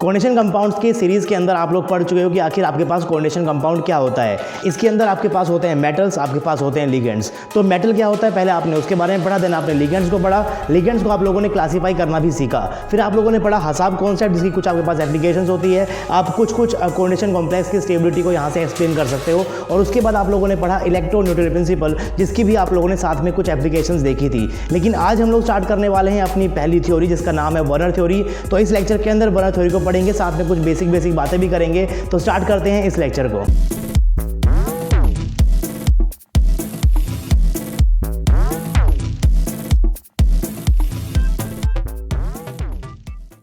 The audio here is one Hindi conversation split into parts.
कोऑर्डिनेशन कंपाउंड्स की सीरीज़ के अंदर आप लोग पढ़ चुके हो कि आखिर आपके पास कोऑर्डिनेशन कंपाउंड क्या होता है। इसके अंदर आपके पास होते हैं मेटल्स, आपके पास होते हैं लिगेंड्स। तो मेटल क्या होता है पहले आपने उसके बारे में पढ़ा, देन आपने लिगेंड्स को पढ़ा। लिगेंड्स को आप लोगों ने क्लासीफाई करना भी सीखा। फिर आप लोगों ने पढ़ा हसाब कॉन्सेप्ट, जिसकी कुछ आपके पास एप्लीकेशंस होती है। आप कुछ कोऑर्डिनेशन कॉम्प्लेक्स की स्टेबिलिटी को यहाँ से एक्सप्लेन कर सकते हो। और उसके बाद आप लोगों ने पढ़ा इलेक्ट्रोन्यूट्रल प्रिंसिपल, जिसकी भी आप लोगों ने साथ में कुछ एप्लीकेशंस देखी थी। लेकिन आज हम लोग स्टार्ट करने वाले हैं अपनी पहली थ्योरी, जिसका नाम है वर्नर थ्योरी। तो इस लेक्चर के अंदर वर्नर थ्योरी को पढ़ेंगे, साथ में कुछ बेसिक बातें भी करेंगे। तो स्टार्ट करते हैं इस लेक्चर को।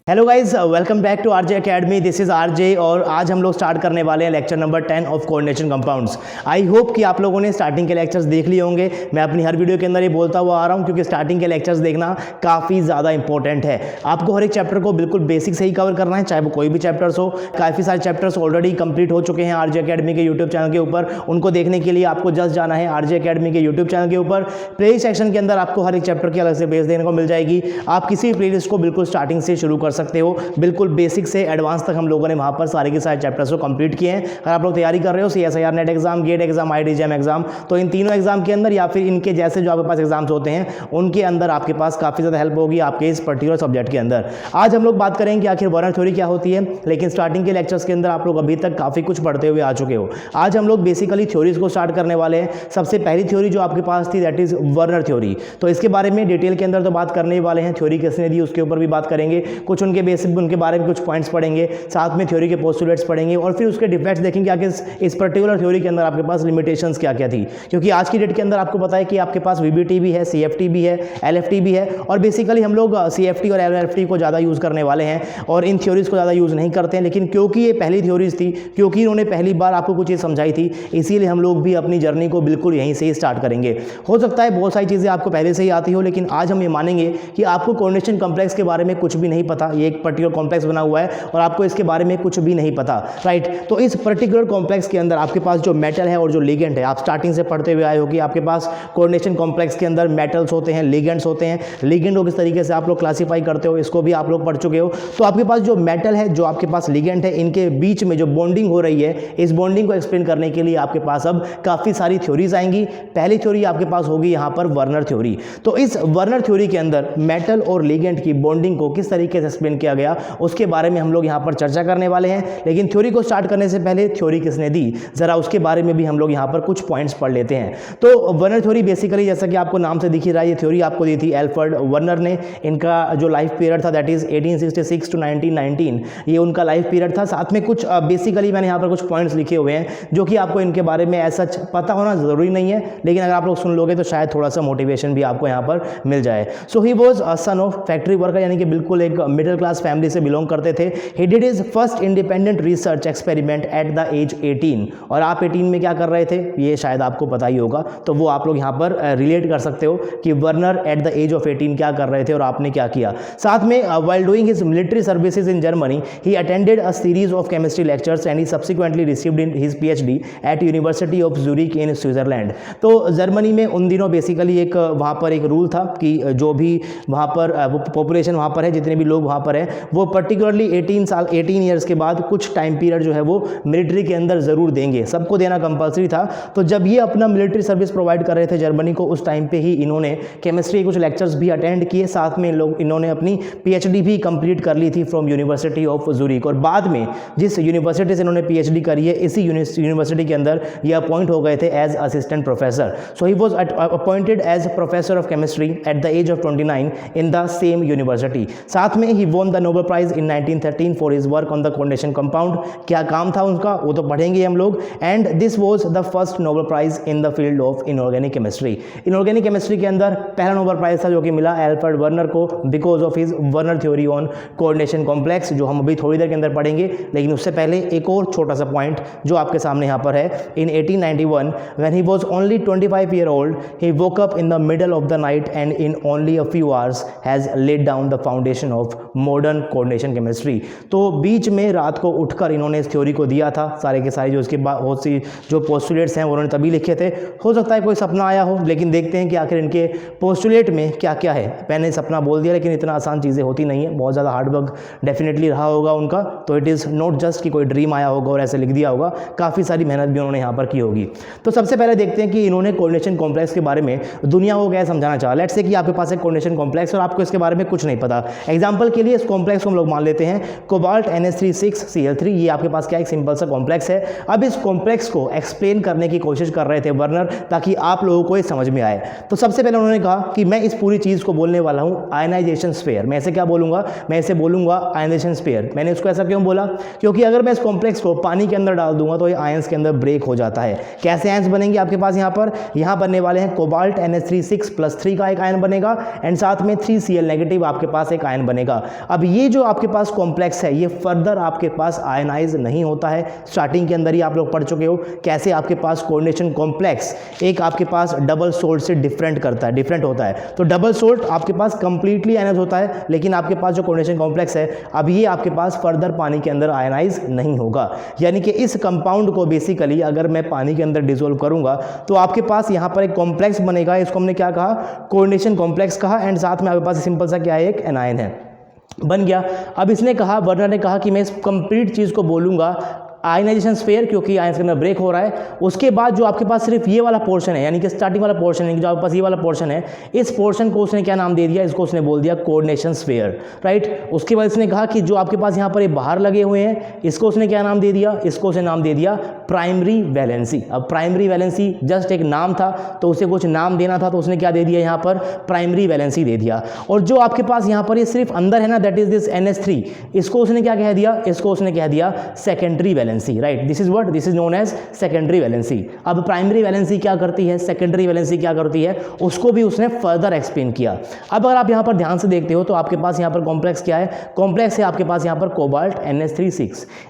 Hello guys, welcome back to RJ academy. This is RJ और आज हम लोग स्टार्ट करने वाले हैं lecture number 10 of coordination compounds. I hope कि आप लोगों ने स्टार्टिंग के लेक्चर्स देख लिए होंगे। मैं अपनी हर वीडियो के अंदर ये बोलता हुआ आ रहा हूँ, क्योंकि स्टार्टिंग के लेक्चर्स देखना काफ़ी ज़्यादा इंपॉर्टेंट है। आपको हर एक चैप्टर को बिल्कुल बेसिक से ही कवर करना है, चाहे वो कोई भी चैप्टर्स हो। काफ़ी सारे चैप्टर्स ऑलरेडी कंप्लीट हो चुके हैं आरजे एकेडमी के यूट्यूब चैनल के ऊपर। उनको देखने के लिए आपको जस्ट जाना है आरजे एकेडमी के यूट्यूब चैनल के ऊपर। प्ले सेक्शन के अंदर आपको हर एक चैप्टर की अलग से बेस देखने को मिल जाएगी। आप किसी भी प्लेलिस्ट को बिल्कुल स्टार्टिंग से शुरू कर सकते हो। बिल्कुल बेसिक से एडवांस तक हम लोगों ने वहां पर सारे के सारे चैप्टर्स को कंप्लीट किए हैं। अगर आप लोग तैयारी कर रहे हो CSIR NET exam, GATE exam, IIT exam, तो इन तीनों एग्जाम के अंदर या फिर इनके जैसे जो आपके पास एग्जाम्स होते हैं उनके अंदर आपके पास काफ़ी ज़्यादा हेल्प होगी आपके इस पर्टिकुलर सब्जेक्ट के अंदर। आज हम लोग बात करेंगे कि आखिर वर्नर थ्योरी क्या होती है। लेकिन स्टार्टिंग के लेक्चर्स के अंदर आप लोग अभी तक काफ़ी कुछ पढ़ते हुए आ चुके हो। आज हम लोग बेसिकली थ्योरीज को स्टार्ट करने वाले हैं। सबसे पहली थ्योरी जो आपके पास थी, दैट इज वर्नर थ्योरी। तो इसके बारे में डिटेल के अंदर तो बात करने वाले हैं। थ्योरी किसने दी उसके ऊपर भी बात करेंगे, कुछ उनके बेसिक उनके बारे में कुछ पॉइंट्स पढ़ेंगे, साथ में थ्योरी के पोस्टुलेट्स पढ़ेंगे और फिर उसके डिफेक्ट्स देखेंगे कि इस पर्टिकुलर थ्योरी के अंदर आपके पास लिमिटेशंस क्या क्या थी। क्योंकि आज की डेट के अंदर आपको पता है कि आपके पास VBT भी है, CFT भी है, LFT भी है। और बेसिकली हम लोग CFT और LFT को ज़्यादा यूज़ करने वाले हैं और इन थ्योरीज को ज़्यादा यूज़ नहीं करते हैं। लेकिन क्योंकि ये पहली थ्योरीज थी, क्योंकि इन्होंने पहली बार आपको कुछ चीज़ समझाई थी, इसीलिए हम लोग भी अपनी जर्नी को बिल्कुल यहीं से ही स्टार्ट करेंगे। हो सकता है बहुत सारी चीज़ें आपको पहले से ही आती हो, लेकिन आज हम ये मानेंगे कि आपको कोऑर्डिनेशन कॉम्प्लेक्स के बारे में कुछ भी नहीं पता। ये एक पर्टिकुलर कॉम्प्लेक्स बना हुआ है और आपको इसके बारे में कुछ भी नहीं पता, राइट। तो इस पर्टिकुलर कॉम्प्लेक्स के अंदर आपके पास जो मेटल है और जो लिगेंड है, आप स्टार्टिंग से पढ़ते हुए आए हो कि आपके पास कोऑर्डिनेशन कॉम्प्लेक्स के अंदर मेटल्स होते हैं, लिगेंड्स होते हैं। लिगेंड को किस तरीके से आप लोग क्लासीफाई करते हो, इसको भी आप लोग पढ़ चुके हो। तो आपके पास जो मेटल है, जो आपके पास लिगेंड है, इनके बीच में जो बॉन्डिंग हो रही है, इस बॉन्डिंग को एक्सप्लेन करने के लिए आपके पास अब काफ़ी सारी थ्योरीज आएंगी। पहली थ्योरी आपके पास होगी यहाँ पर वर्नर थ्योरी। तो इस वर्नर थ्योरी के अंदर मेटल और लिगेंड की बॉन्डिंग को किस तरीके से एक्सप्लेन किया गया, उसके बारे में हम लोग यहाँ पर चर्चा करने वाले हैं। लेकिन थ्योरी को स्टार्ट करने से पहले थ्योरी किसने दी, जरा उसके बारे में भी हम लोग यहाँ पर कुछ पॉइंट्स पढ़ लेते हैं। तो वर्नर थ्योरी बेसिकली, जैसा कि आपको नाम से दिख ही रहा है, ये थ्योरी आपको दी थी एल्फ्रेड वर्नर ने। इनका जो लाइफ पीरियड था, दैट इज 1866 to 1919, ये उनका लाइफ पीरियड था। साथ में कुछ बेसिकली मैंने यहाँ पर कुछ पॉइंट्स लिखे हुए हैं जो कि आपको इनके बारे में ऐसा पता होना जरूरी नहीं है, लेकिन अगर आप लोग सुन लोगे तो शायद थोड़ा सा मोटिवेशन भी आपको यहाँ पर मिल जाए। So he was a son of factory worker, यानी कि बिल्कुल एक मिडिल क्लास फैमिली से बिलोंग करते थे। He did his first independent research experiment at the age 18। और आप 18 में क्या कर रहे थे, ये शायद आपको पता ही होगा, तो वो आप लोग यहाँ पर रिलेट कर सकते हो कि Werner at the age of 18 क्या कर रहे थे और आपने क्या किया। साथ में while doing his military services in Germany, he attended a series of chemistry lectures and he subsequently received in his PhD at university of Zurich in Switzerland. तो जर्मनी में उन दिनों बेसिकली एक वहाँ पर एक रूल था कि जो भी वहाँ पर पॉपुलेशन वहाँ पर है, जितने भी लोग वहाँ पर है, वो पर्टिकुलरली 18 ईयर्स के बाद कुछ टाइम पीरियड जो है वो मिलिट्री के अंदर ज़रूर देंगे। सबको देना कंपलसरी था। तो जब ये अपना मिलिट्री सर्विस प्रोवाइड कर रहे थे जर्मनी को, उस टाइम पे ही इन्होंने केमिस्ट्री के कुछ लेक्चर्स भी अटेंड किए। साथ में इन्होंने अपनी PhD भी कंप्लीट कर ली थी फ्रॉम यूनिवर्सिटी ऑफ ज़ूरिक। और बाद में जिस यूनिवर्सिटी से इन्होंने PhD करी है, इसी यूनिवर्सिटी के अंदर ये अपॉइंट हो गए थे as assistant professor. So he was appointed as professor of chemistry at the age of 29 in the same university. साथ में he won the Nobel prize in 1913 for his work on the coordination compound. क्या काम था उनका वो तो पढ़ेंगे हम लोग। And this was the first Nobel prize in the field of inorganic chemistry. Inorganic chemistry के अंदर पहला नोबेल प्राइज था जो कि मिला एल्फ्रेड वर्नर को because of his Werner theory on coordination complex, जो हम अभी थोड़ी देर के अंदर पढ़ेंगे। लेकिन उससे पहले एक और छोटा सा पॉइंट जो आपके सामने यहाँ पर है। इन 1891 when he was only 25 year old, he woke up in the middle of the night and in only a few hours has laid down the foundation of modern coordination chemistry. तो बीच में रात को उठकर इन्होंने इस थ्योरी को दिया था, सारे के सारे जो इसके बहुत सी जो पोस्टुलेट्स हैं उन्होंने तभी लिखे थे। हो सकता है कोई सपना आया हो, लेकिन देखते हैं कि आखिर इनके पोस्टुलेट में क्या क्या है। मैंने सपना बोल दिया, लेकिन इतना आसान चीज़ें होती नहीं है, बहुत ज़्यादा हार्डवर्क डेफिनेटली रहा होगा उनका। तो इट इज़ नॉट जस्ट कि कोई ड्रीम आया होगा और ऐसे लिख दिया होगा, काफ़ी सारी मेहनत भी उन्होंने यहाँ पर की होगी। तो सबसे पहले देखते हैं कि इन्होंने कोऑर्डिनेशन कॉम्प्लेक्स के बारे में दुनिया को क्या समझाना चाहा। लेट्स से कि आपके पास एक कोऑर्डिनेशन कॉम्प्लेक्स और आपको इसके बारे में कुछ नहीं पता। एग्जांपल के लिए इस कॉम्प्लेक्स को हम लोग मान लेते हैं कोबाल्ट NH3 6Cl3। ये आपके पास क्या एक सिंपल सा कॉम्प्लेक्स है। अब इस कॉम्प्लेक्स को एक्सप्लेन करने की कोशिश कर रहे थे वर्नर, ताकि आप लोगों को ये समझ में आए। तो सबसे पहले उन्होंने कहा कि मैं इस पूरी चीज़ को बोलने वाला हूँ आयनाइजेशन स्फीयर। मैं इसे क्या बोलूँगा, मैं इसे बोलूँगा आयनाइजेशन स्फीयर। मैंने इसको ऐसा क्यों बोला, क्योंकि अगर मैं इस कॉम्प्लेक्स को पानी के अंदर डाल दूंगा तो ये आयंस के अंदर ब्रेक हो जाता है। कैसे आयंस बनेंगे आपके पास यहाँ बनने वाले हैं कोबाल्ट NH3 का एक आयन बनेगा एंड साथ में 3Cl नेगेटिव आपके पास एक आयन बनेगा। अब ये जो आपके पास कॉम्प्लेक्स है ये फर्दर आपके पास आयनाइज नहीं होता है। स्टार्टिंग के अंदर ही आप लोग पढ़ चुके हो कैसे आपके पास कोऑर्डिनेशन कॉम्प्लेक्स एक आपके पास डबल सोल्ट से डिफरेंट होता है। तो डबल सोल्ट आपके पास कंप्लीटली आयनाइज होता है, लेकिन आपके पास जो कोऑर्डिनेशन कॉम्प्लेक्स है अब ये आपके पास फर्दर पानी के अंदर आयनाइज नहीं होगा। यानी कि इस कंपाउंड को बेसिकली अगर मैं पानी के अंदर डिसोल्व करूंगा तो आपके पास यहाँ पर एक कॉम्प्लेक्स बनेगा। इसको हमने क्या कहा, कोऑर्डिनेशन कॉम्प्लेक्स कहा एंड साथ में आपके पास सिंपल सा क्या है, एक एनायन है, बन गया। अब इसने कहा, वर्नर ने कहा कि मैं इस कंप्लीट चीज़ को बोलूँगा आयनाइजेशन स्फीयर, क्योंकि आयंस के अंदर ब्रेक हो रहा है। उसके बाद जो आपके पास सिर्फ ये वाला पोर्शन है, यानी कि स्टार्टिंग वाला पोर्शन है, जो आपके पास ये वाला पोर्शन है, इस पोर्शन को उसने क्या नाम दे दिया, इसको उसने बोल दिया कोऑर्डिनेशन स्फीयर, राइट। उसके बाद इसने कहा कि जो आपके पास यहाँ पर ये बाहर लगे हुए हैं इसको उसने क्या नाम दे दिया, इसको उसने नाम दे दिया प्राइमरी वैलेंसी। अब प्राइमरी वैलेंसी जस्ट एक नाम था, तो उसे कुछ नाम देना था, तो उसने क्या दे दिया यहाँ पर, प्राइमरी वैलेंसी दे दिया। और जो आपके पास यहाँ पर ये सिर्फ अंदर है ना, दैट इज दिस NH3, इसको उसने क्या कह दिया, इसको उसने कह दिया secondary valency, right. This is known as secondary valency. अब प्राइमरी वैलेंसी क्या करती है, सेकेंडरी वैलेंसी क्या करती है, उसको भी उसने फर्दर एक्सप्लेन किया। अब अगर आप यहाँ पर ध्यान से देखते हो तो आपके पास यहाँ पर कॉम्प्लेक्स क्या है, कॉम्प्लेक्स है आपके पास यहाँ पर कोबाल्ट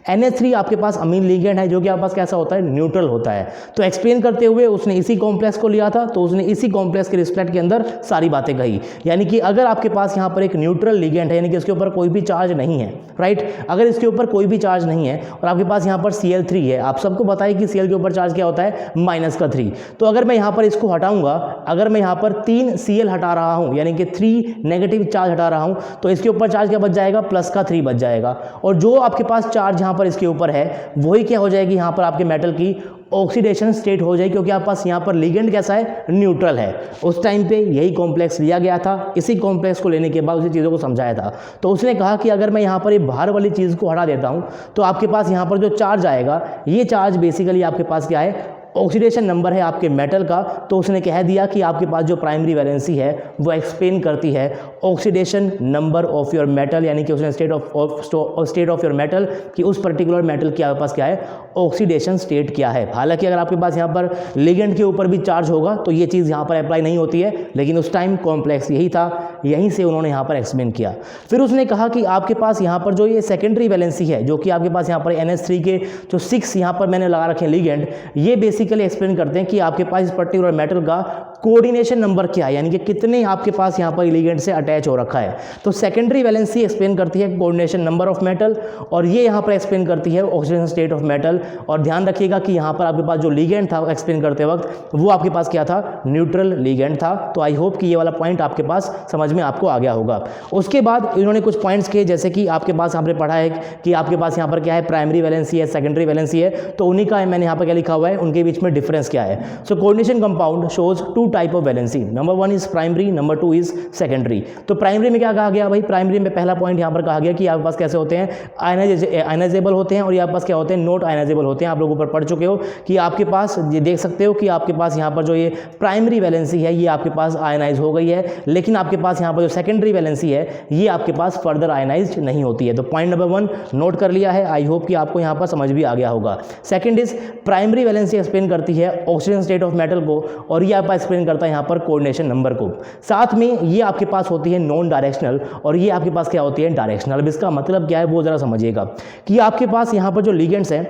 NH3 आपके पास अमीन लिगेंड है, जो कि आपके पास कैसा होता है, न्यूट्रल होता है। तो एक्सप्लेन करते हुए उसने इसी कॉम्प्लेक्स को लिया था, तो उसने इसी कॉम्प्लेक्स के रिस्पेक्ट के अंदर सारी बातें कही। यानी कि अगर आपके पास यहाँ पर एक न्यूट्रल लिगेंड है, यानी कि इसके ऊपर कोई भी चार्ज नहीं है, राइट, अगर इसके ऊपर कोई भी चार्ज नहीं है और आपके पास यहाँ पर Cl3 है, आप सबको बताइए कि Cl के ऊपर चार्ज क्या होता है, -3। तो अगर मैं यहाँ पर इसको हटाऊंगा, अगर मैं यहाँ पर 3 Cl हटा रहा हूँ, यानी कि 3 नेगेटिव चार्ज हटा रहा हूँ, तो इसके ऊपर चार्ज क्या बच जाएगा, +3 बच जाएगा। और जो आपके पास चार्ज यहाँ पर इसके ऊपर है वही क्या हो जाएगी, यहाँ पर आपके मेटल की ऑक्सीडेशन स्टेट हो जाएगी, क्योंकि आपके पास यहाँ पर लिगेंड कैसा है, न्यूट्रल है। उस टाइम पे यही कॉम्प्लेक्स लिया गया था, इसी कॉम्प्लेक्स को लेने के बाद उसी चीज़ों को समझाया था। तो उसने कहा कि अगर मैं यहाँ पर ये बाहर वाली चीज़ को हटा देता हूँ तो आपके पास यहाँ पर जो चार्ज आएगा, ये चार्ज बेसिकली आपके पास क्या है, ऑक्सीडेशन नंबर है आपके मेटल का। तो उसने कह दिया कि आपके पास जो प्राइमरी वैलेंसी है वो एक्सप्लेन करती है oxidation number of your metal, यानी कि उसने स्टेट ऑफ योर मेटल कि उस पर्टिकुलर मेटल के आपके पास क्या है, ऑक्सीडेशन स्टेट क्या है। हालांकि अगर आपके पास यहाँ पर लिगेंड के ऊपर भी चार्ज होगा तो ये चीज़ यहाँ पर अप्लाई नहीं होती है, लेकिन उस टाइम कॉम्प्लेक्स यही था, यहीं से उन्होंने यहाँ पर एक्सप्लेन किया। फिर उसने कहा कि आपके पास यहाँ पर जो ये सेकेंडरी वैलेंसी है, जो कि आपके पास यहाँ पर NH3 के जो 6 यहाँ पर मैंने लगा रखे हैं लिगेंड, ये बेसिकली एक्सप्लेन करते हैं कि आपके पास इस पर्टिकुलर मेटल का कोऑर्डिनेशन नंबर क्या है, यानी कि कितने आपके पास यहाँ पर लिगेंड से अटैच हो रखा है। तो सेकेंडरी वैलेंसी एक्सप्लेन करती है कोऑर्डिनेशन नंबर ऑफ मेटल, और ये यहाँ पर एक्सप्लेन करती है ऑक्सीडेशन स्टेट ऑफ मेटल। और ध्यान रखिएगा कि यहाँ पर आपके पास जो लिगेंड था एक्सप्लेन करते वक्त वो आपके पास क्या था, न्यूट्रल लिगेंड था। तो आई होप कि ये वाला पॉइंट आपके पास समझ में आपको आ गया होगा। उसके बाद इन्होंने कुछ पॉइंट्स किए, जैसे कि आपके पास यहाँ पर पढ़ा है कि आपके पास यहाँ पर क्या है, प्राइमरी वैलेंसी है, सेकेंडरी वैलेंसी है। तो उन्हीं का मैंने यहाँ पर क्या लिखा हुआ है, उनके बीच में डिफरेंस क्या है। So coordination compound shows 2 type of valency, number 1 is primary, number 2 is secondary. तो प्राइमरी में क्या कहा गया भाई, प्राइमरी में पहला पॉइंट यहाँ पर कहा गया कि आपके पास कैसे होते हैं, आयनाइजेबल होते हैं, और यहाँ पास क्या होते हैं, नॉट आयनाइजेबल होते हैं। आप लोग ऊपर पढ़ चुके हो कि आपके पास ये देख सकते हो कि आपके पास यहाँ पर जो ये प्राइमरी वैलेंसी है ये आपके पास आयनाइज हो गई है, लेकिन आपके पास यहाँ पर जो सेकेंडरी वैलेंसी है ये आपके पास फर्दर आयनाइज्ड नहीं होती है। तो पॉइंट नंबर 1 नोट कर लिया है। आई होप कि आपको यहाँ पर समझ भी आ गया होगा। Second is primary valency explain करती है ऑक्सीडेशन स्टेट ऑफ मेटल को, और ये आपका एक्सप्लेन करता है यहाँ पर कोऑर्डिनेशन नंबर को। साथ में ये आपके पास होती है नॉन डायरेक्शनल, और ये आपके पास क्या होती है, डायरेक्शनल। अब इसका मतलब क्या है वो जरा समझिएगा कि आपके पास यहाँ पर जो लिगेंड्स हैं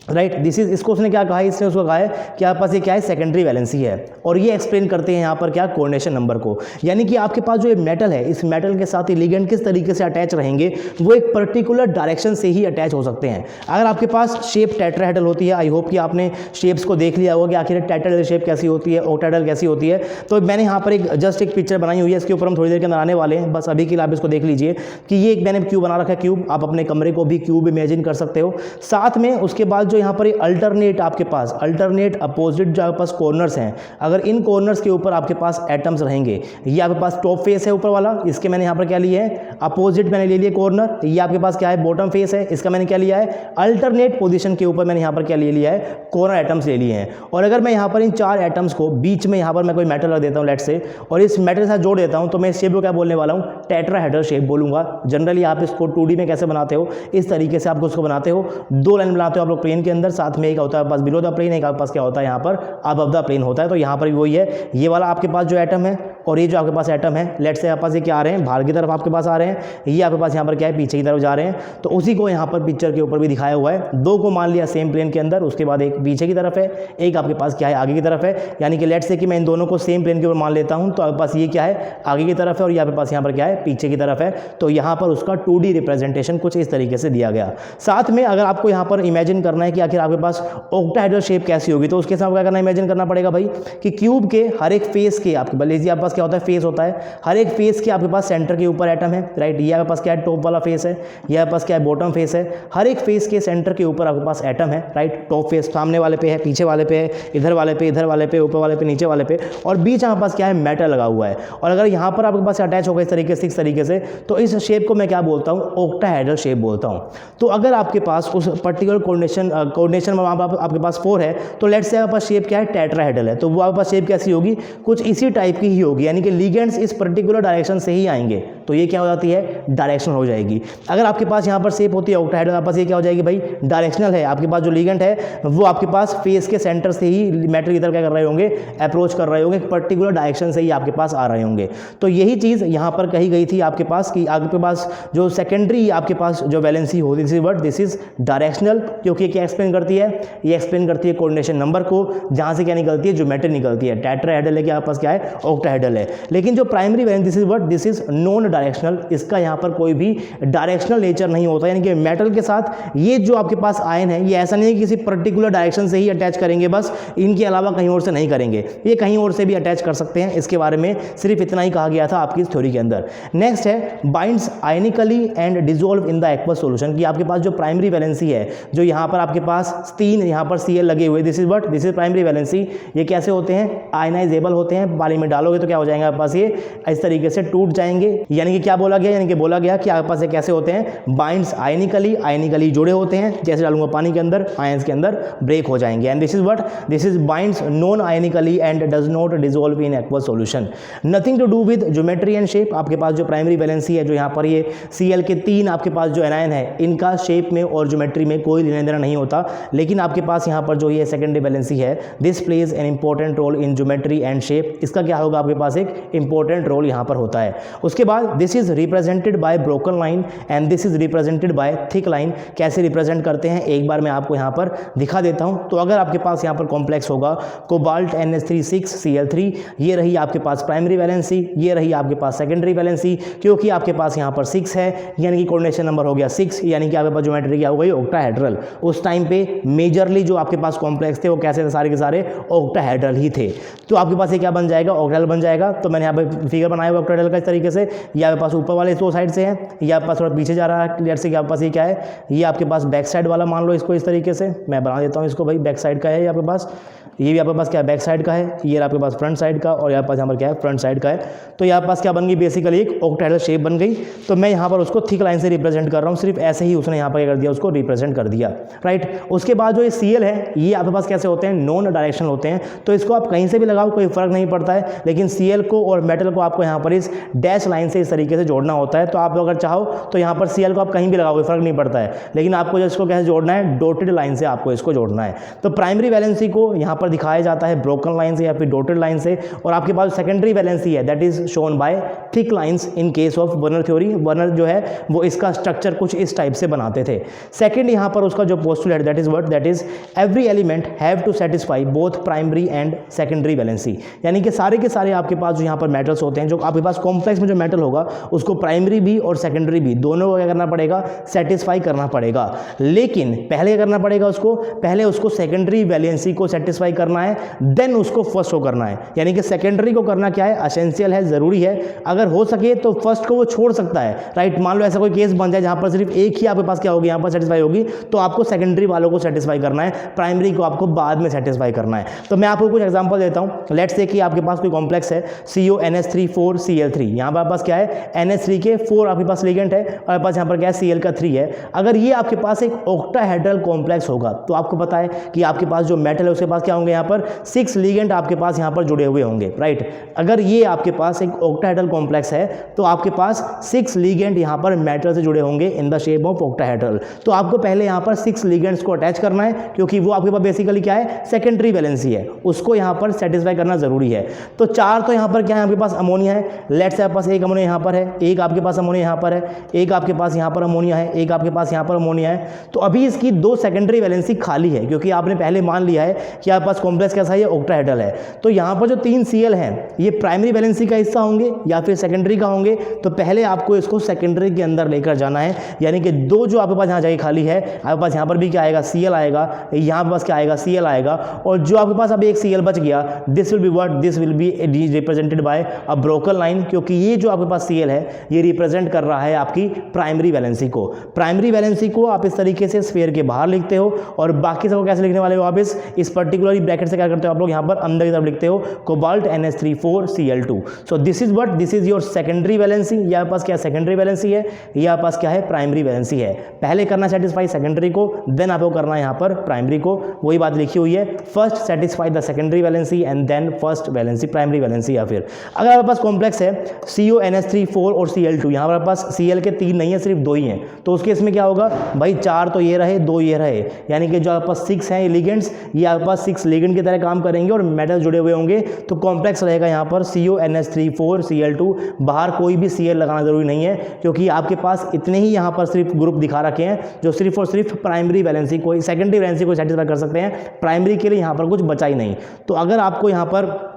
राइट दिस इज, इसको उसने क्या कहा है, इसने उसको कहा है कि आपके पास ये क्या है, सेकेंडरी वैलेंसी है। और ये एक्सप्लेन करते हैं यहाँ पर क्या, कोऑर्डिनेशन नंबर को। यानी कि आपके पास जो ये मेटल है, इस मेटल के साथ ये लिगेंड किस तरीके से अटैच रहेंगे, वो एक पर्टिकुलर डायरेक्शन से ही अटैच हो सकते हैं। अगर आपके पास शेप टेट्राहेड्रल होती है, आई होप कि आपने शेप्स को देख लिया होगा कि आखिर टेट्राहेड्रल शेप कैसी होती है, ऑक्टाहेड्रल कैसी होती है। तो मैंने यहाँ पर एक जस्ट एक पिक्चर बनाई हुई है, इसके ऊपर हम थोड़ी देर के अंदर आने वाले हैं। बस अभी के लिए आप इसको देख लीजिए कि ये एक मैंने क्यूब बना रखा है। क्यूब आप अपने कमरे को भी क्यूब इमेजिन कर सकते हो। साथ में उसके बाद जो यहाँ पर अल्टरनेट आपके पास, अल्टरनेट अपोजिट जो आपके पास कॉर्नर्स हैं, अगर इन कॉर्नर्स के ऊपर आपके पास एटम्स रहेंगे, ये आपके पास टॉप फेस है ऊपर वाला, इसके मैंने यहाँ पर क्या लिया है, अपोजिट मैंने ले लिया कॉर्नर। ये आपके पास क्या है, बॉटम फेस है, इसका मैंने क्या लिया है, अल्टरनेट पोजीशन के ऊपर मैंने यहाँ पर क्या ले लिया है, कॉर्नर एटम्स ले लिए हैं। और अगर मैं यहाँ पर इन 4 एटम्स को बीच में यहाँ पर मैं कोई मेटल रख देता हूँ लेट से, और इस मेटल के साथ जोड़ देता हूँ, तो मैं इस शेप को क्या बोलने वाला हूँ, टेट्राहेड्रल शेप बोलूंगा। जनरली आप इसको 2D में कैसे बनाते हो, इस तरीके से आपको उसको बनाते हो, 2 लाइन बनाते हो आप लोग प्लेन के अंदर, साथ में एक होता है पास बिलो द प्लेन, एक आपके पास क्या होता है यहाँ पर अबव द प्लेन होता है। तो यहाँ पर भी वही है, ये वाला आपके पास जो एटम है और ये जो आपके पास एटम है, लेट से आपके पास ये क्या आ रहे हैं, बाहर की तरफ आपके पास आ रहे हैं, ये आपके पास यहाँ पर क्या है, पीछे की तरफ जा रहे हैं। तो उसी को यहाँ पर पिक्चर के ऊपर भी दिखाया हुआ है। 2 को मान लिया सेम प्लेन के अंदर, उसके बाद एक पीछे की तरफ है, एक आपके पास क्या है, आगे की तरफ है। यानी कि लेट से कि मैं इन दोनों को सेम प्लेन के ऊपर मान लेता हूँ, तो आपके पास ये क्या है, आगे की तरफ है, और ये आपके पास यहाँ पर क्या है, पीछे की तरफ है। तो यहाँ पर उसका 2D रिप्रेजेंटेशन कुछ इस तरीके से दिया गया। साथ में अगर आपको यहाँ पर इमेजिन करना है कि आखिर आपके पास ऑक्टाहेड्रल शेप कैसी होगी, तो उसके साथ क्या करना, इमेजिन करना पड़ेगा भाई कि क्यूब के हर एक फेस के आपके पास क्या होता है, फेस होता है, हर एक फेस के आपके पास सेंटर के ऊपर एटम है, राइट। ये आपके पास क्या है, टॉप वाला फेस है, ये आपके पास क्या है, बॉटम फेस है। हर एक फेस के सेंटर के ऊपर आपके पास एटम है, राइट। टॉप फेस सामने वाले पे है, पीछे वाले पे है, इधर वाले पे, इधर वाले पे, ऊपर वाले पे, नीचे वाले पे, और बीच आपके पास क्या है, मेटल लगा हुआ है। और अगर यहाँ पर आपके पास अटैच होगा इस तरीके से, इस तरीके से, तो इस शेप को मैं क्या बोलता हूँ, ऑक्टाहेड्रल शेप बोलता हूँ। तो अगर आपके पास उस पर्टिकुलर कोऑर्डिनेशन में आपके पास 4 है, तो लेट्स से आपके पास शेप क्या है, टेट्राहेड्रल है, तो वो आपके पास शेप कैसी होगी, कुछ इसी टाइप की ही होगी। यानी कि लिगेंड्स इस पर्टिकुलर डायरेक्शन से ही आएंगे, तो ये क्या हो जाती है, डायरेक्शनल हो जाएगी। अगर आपके पास यहाँ पर शेप होती है ऑक्टाहेड्रल, आपके पास ये क्या हो जाएगी भाई, डायरेक्शनल है। आपके पास जो लिगेंड है वो आपके पास फेस के सेंटर से ही मेटल की तरफ क्या कर रहे होंगे, अप्रोच कर रहे होंगे, पर्टिकुलर डायरेक्शन से ही आपके पास आ रहे होंगे। तो यही चीज़ यहाँ पर कही गई थी आपके पास कि आपके पास जो सेकेंडरी आपके पास जो वैलेंसी होती है, दिस इज डायरेक्शनल, क्योंकि क्या एक्सप्लेन करती है, ये एक्सप्लेन करती है कोऑर्डिनेशन नंबर को, जहाँ से क्या निकलती है, ज्योमेट्री निकलती है। टेट्राहेड्रल है कि आपके पास क्या है, ऑक्टाहेड्रल है। लेकिन जो primary valency this is non directional, इसका यहाँ पर कोई भी डायरेक्शनल नेचर नहीं होता। यानी कि मेटल के साथ ये जो आपके पास आयन है, ये ऐसा नहीं है कि किसी पर्टिकुलर डायरेक्शन से ही अटैच करेंगे, बस इनके अलावा कहीं और से नहीं करेंगे, ये कहीं और से भी अटैच कर सकते हैं। इसके बारे में सिर्फ इतना ही कहा गया था आपकी इस थ्योरी के अंदर। नेक्स्ट है binds ionically and dissolve in the aqueous solution, कि आपके पास जो प्राइमरी वैलेंसी है, जो यहाँ पर आपके पास 3 यहाँ पर Cl लगे हुए, दिस इज प्राइमरी वैलेंसी। ये कैसे होते हैं, आयनाइजेबल होते हैं। पानी में डालोगे तो क्या हो जाएगा आपके पास, ये इस तरीके से टूट जाएंगे। यानी कि क्या बोला गया, यानी कि बोला गया कि आपके पास ये कैसे होते हैं, बाइंड्स आयनिकली जुड़े होते हैं। जैसे डालूंगा पानी के अंदर, आयंस के अंदर ब्रेक हो जाएंगे। And this is binds non ionically and does not dissolve in aqueous solution. Nothing to do with geometry and shape. आपके पास जो प्राइमरी वैलेंसी है, जो यहाँ पर ये Cl के 3 आपके पास जो एनायन है, इनका शेप में और ज्योमेट्री में कोई लेना देना नहीं होता। लेकिन आपके पास यहाँ पर जो ये सेकेंडरी वैलेंसी है, this plays an important role in geometry and shape. इसका क्या होगा, आपके पास एक इंपॉर्टेंट रोल यहाँ पर होता है। उसके बाद this is represented by broken line and this is represented by thick line. कैसे रिप्रेजेंट करते हैं, एक बार मैं आपको यहाँ पर दिखा देता हूँ। तो अगर आपके पास यहाँ पर कॉम्प्लेक्स होगा कोबाल्ट NH3 ये रही आपके पास प्राइमरी वैलेंसी, ये रही आपके पास सेकेंडरी वैलेंसी। क्योंकि आपके पास यहाँ पर 6 है, यानी कि कोऑर्डिनेशन नंबर हो गया 6, यानी कि आपके पास ज्योमेट्री क्या हो गई, ऑक्टाहेड्रल। उस टाइम पे मेजरली जो आपके पास कॉम्प्लेक्स थे वो कैसे थे, सारे के सारे ऑक्टाहेड्रल ही थे। तो आपके पास ये क्या बन जाएगा, ऑक्टाहेड्रल बन जाएगा। तो मैंने यहाँ पे फिगर बनाया हुआ ऑक्टाहेड्रल का इस तरीके से। ये आपके पास ऊपर वाले 2 साइड से है, ये आपके पास थोड़ा पीछे जा रहा है क्लियर से, कि आपके पास ये क्या है, ये आपके पास बैक साइड वाला मान लो इसको, इस तरीके से मैं बना देता हूँ इसको भाई। बैक साइड का है ये आपके पास, ये भी आपके पास क्या है, बैक साइड का है, ये आपके पास फ्रंट साइड का, और यहाँ पास यहाँ पर क्या है, फ्रंट साइड का है। तो यहाँ पास क्या बन गई, बेसिकली एक ऑक्टाहेड्रल शेप बन गई। तो मैं यहाँ पर उसको थिक लाइन से रिप्रेजेंट कर रहा हूँ, सिर्फ ऐसे ही उसने यहाँ पर क्या कर दिया, उसको रिप्रेजेंट कर दिया, राइट। उसके बाद जो ये Cl है, ये आपके पास कैसे होते हैं, नॉन डायरेक्शनल होते हैं। तो इसको आप कहीं से भी लगाओ, कोई फर्क नहीं पड़ता है। लेकिन Cl को और मेटल को आपको यहाँ पर इस डैश लाइन से इस तरीके से जोड़ना होता है। तो आप अगर चाहो तो यहाँ पर Cl को आप कहीं भी लगाओगे, फर्क नहीं पड़ता है, लेकिन आपको इसको कैसे जोड़ना है, डॉटेड लाइन से आपको इसको जोड़ना है। तो प्राइमरी वैलेंसी को यहाँ पर दिखाया जाता है ब्रोकन लाइन से या फिर डॉटेड लाइन से, और आपके पास सेकेंडरी वैलेंसी है that is shown by thick lines in case of Werner theory. Werner जो है वो इसका स्ट्रक्चर कुछ इस टाइप से बनाते थे। सेकंड यहाँ पर उसका जो postulate that is what, that is every element have to satisfy both primary and secondary valency, यानी कि सारे के सारे आपके पास जो यहाँ पर मेटल्स होते हैं, जो आपके पास कॉम्प्लेक्स में जो मेटल होगा उसको प्राइमरी भी और सेकेंडरी भी दोनों को क्या करना पड़ेगा, सेटिस्फाई करना पड़ेगा। लेकिन पहले क्या करना पड़ेगा उसको, पहले उसको सेकेंडरी वैलेंसी को सेटिस्फाई करना है, देन उसको फर्स्ट को करना है। यानी कि सेकेंडरी को करना क्या है, एसेंशियल है, जरूरी है। अगर हो सके तो फर्स्ट को वो छोड़ सकता है, राइट। मान लो ऐसा कोई केस बन जाए जहां पर सिर्फ एक ही आपके पास क्या होगी, यहाँ पर सेटिस्फाई होगी, तो आपको सेकेंडरी वालों को सेटिस्फाई करना है, प्राइमरी को आपको बाद में सेटिस्फाई करना है। तो मैं आपको कुछ एग्जांपल देता हूं। लेट्स से कि आपके पास कोई कॉम्प्लेक्स है CONH3 4Cl3, यहाँ पर आपके पास क्या है, NH3 के 4 आपके पास लिगेंड है और आपके पास यहाँ पर क्या है, Cl का 3 है। अगर ये आपके पास एक ऑक्टाहेड्रल कॉम्प्लेक्स होगा तो आपको पता है कि आपके पास जो मेटल है उसके पास क्या होंगे, यहाँ पर 6 लिगेंड आपके पास यहाँ पर जुड़े हुए होंगे, राइट। अगर ये आपके पास एक ऑक्टाहेड्रल कॉम्प्लेक्स है तो आपके पास 6 लिगेंड यहाँ पर मेटल से जुड़े होंगे in the shape of octahedral. तो आपको पहले यहाँ पर 6 लिगेंड्स को अटैच करना है, क्योंकि वो आपके पास बेसिकली क्या है, सेकेंडरी वैलेंसी है, उसको यहाँ पर सेटिस्फाई करना जरूरी है। तो 4 तो यहाँ पर क्या है, आपके पास अमोनिया है। लेट्स से आपके पास एक अमोनिया यहाँ पर है, एक आपके पास अमोनिया यहाँ पर है, एक आपके पास यहाँ पर अमोनिया है, एक आपके पास यहाँ पर अमोनिया है। तो अभी इसकी 2 सेकेंडरी वैलेंसी खाली है, क्योंकि आपने पहले मान लिया है कि आपके पास कॉम्प्लेक्स कैसा है, ऑक्टाहेड्रल है। तो यहाँ पर जो 3 Cl हैं ये प्राइमरी वैलेंसी का हिस्सा होंगे या फिर सेकेंडरी का होंगे। तो पहले आपको इसको सेकेंडरी के अंदर लेकर जाना है, यानी कि 2 जो आपके पास यहाँ जगह खाली है, आपके पास यहाँ पर भी क्या आएगा, Cl आएगा, यहाँ पे पास क्या आएगा, Cl आएगा, और जो आपके पास अभी एक Cl बच गया, this will be what, this will be represented by a broken line, क्योंकि ये जो आपके पास Cl है ये रिप्रेजेंट कर रहा है आपकी प्राइमरी वैलेंसी को। प्राइमरी वैलेंसी को आप इस तरीके से स्फीयर के बाहर लिखते हो, और बाकी सबको कैसे लिखने वाले हो आप, इस पर्टिकुलर ब्रैकेट से क्या करते हो आप लोग, यहाँ पर अंदर की तरफ लिखते हो cobalt NH3 4Cl2। So this is what, this is your secondary valency. यहाँ पास क्या सेकेंडरी वैलेंसी है, यहाँ पास क्या है, प्राइमरी वैलेंसी है। पहले करना सेटिस्फाई सेकेंडरी को, देन आपको करना है यहाँ पर प्राइमरी को। वही बात लिखी हुई है, first satisfy the secondary valency and then first valency, primary valency. या फिर अगर आपके पास कॉम्प्लेक्स है CONH3 4 और Cl2, यहाँ पर पास Cl के 3 नहीं है, सिर्फ 2 ही हैं, तो उसके इसमें क्या होगा भाई, 4 तो ये रहे, 2 ये रहे, यानी कि जो आपके पास 6 हैं लिगेंड्स, ये आपके पास 6 लिगेंड की तरह काम करेंगे और मेटल जुड़े हुए होंगे। तो कॉम्प्लेक्स रहेगा यहाँ पर CONH3 4Cl2। बाहर कोई भी Cl लगाना जरूरी नहीं है, क्योंकि आपके पास इतने ही यहाँ पर सिर्फ ग्रुप दिखा रखे हैं जो सिर्फ और सिर्फ प्राइमरी वैलेंसी को, सेकेंडरी वैलेंसी को सेटिस्फाई कर सकते हैं। प्राइमरी के लिए यहाँ पर कुछ बचा ही नहीं। तो अगर आपको यहाँ पर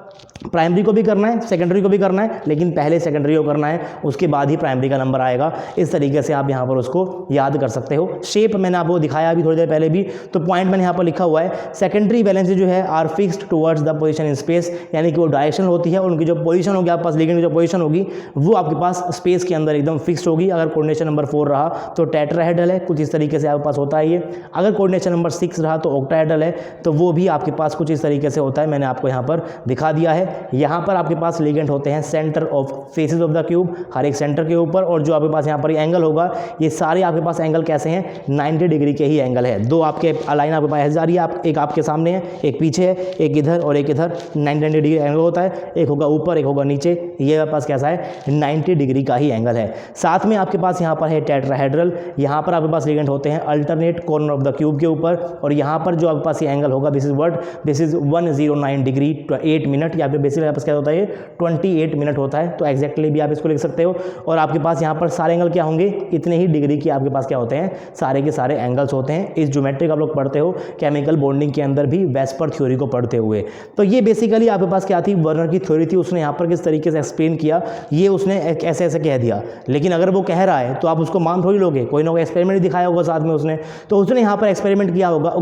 प्राइमरी को भी करना है, सेकेंडरी को भी करना है, लेकिन पहले सेकेंडरी को करना है, उसके बाद ही प्राइमरी का नंबर आएगा। इस तरीके से आप यहाँ पर उसको याद कर सकते हो। शेप मैंने आपको दिखाया अभी थोड़ी देर पहले भी, तो पॉइंट मैंने यहाँ पर लिखा हुआ है, सेकेंडरी वैलेंसी जो है are fixed towards the position in space, यानी कि वो डायरेक्शन होती है, उनकी जो पोजीशन होगी आपके पास, लिगेंड की जो पोजीशन होगी वो आपके पास स्पेस के अंदर एकदम फिक्स्ड होगी। अगर कोऑर्डिनेशन नंबर 4 रहा तो टेट्राहेड्रल है, कुछ इस तरीके से आपके पास होता है ये। अगर कोऑर्डिनेशन नंबर 6 रहा तो ऑक्टाहेड्रल है, तो वो भी आपके पास कुछ इस तरीके से होता है, मैंने आपको यहाँ पर दिखा दिया है। यहाँ पर आपके पास लिगेंड होते हैं centre of faces of the cube, हर एक सेंटर के ऊपर, और जो आपके पास यहाँ पर एंगल होगा, ये सारे आपके पास एंगल कैसे हैं, 90 डिग्री के ही एंगल है। 2 आपके लाइन आपके पास जा रही है, एक आपके सामने है, एक पीछे है, एक इधर और एक इधर, 90 डिग्री एंगल होता है, एक होगा ऊपर एक होगा नीचे, ये आपके पास कैसा है, 90 डिग्री का ही एंगल है। साथ में आपके पास यहाँ पर है टेट्राहेड्रल, यहाँ पर आपके पास लिगेंड होते हैं alternate corner of the cube के ऊपर, और यहाँ पर जो आपके पास ये एंगल होगा, this is what, this is 109 degree 8 minute, यहाँ पे बेसिकली आपके पास क्या होता है, 28 मिनट होता है। तो एक्जैक्टली भी आप इसको लिख सकते हो। और आपके पास यहाँ पर सारे एंगल क्या होंगे, इतने ही डिग्री की आपके पास क्या होते हैं, सारे के सारे एंगल्स होते हैं। इस ज्योमेट्री आप लोग पढ़ते हो केमिकल बॉन्डिंग के अंदर भी, वेस्पर थ्योरी को पढ़ते हुए। तो ये बेसिकली आपके पास क्या थी, वर्नर की थ्योरी थी। उसने यहाँ पर किस तरीके से एक्सप्लेन किया, ये उसने ऐसे ऐसे कह दिया, लेकिन अगर वो कह रहा है तो आप उसको मान थोड़ी लोगे, कोई ना कोई एक्सपेरिमेंट दिखाया होगा साथ में उसने। तो उसने यहाँ पर एक्सपेरिमेंट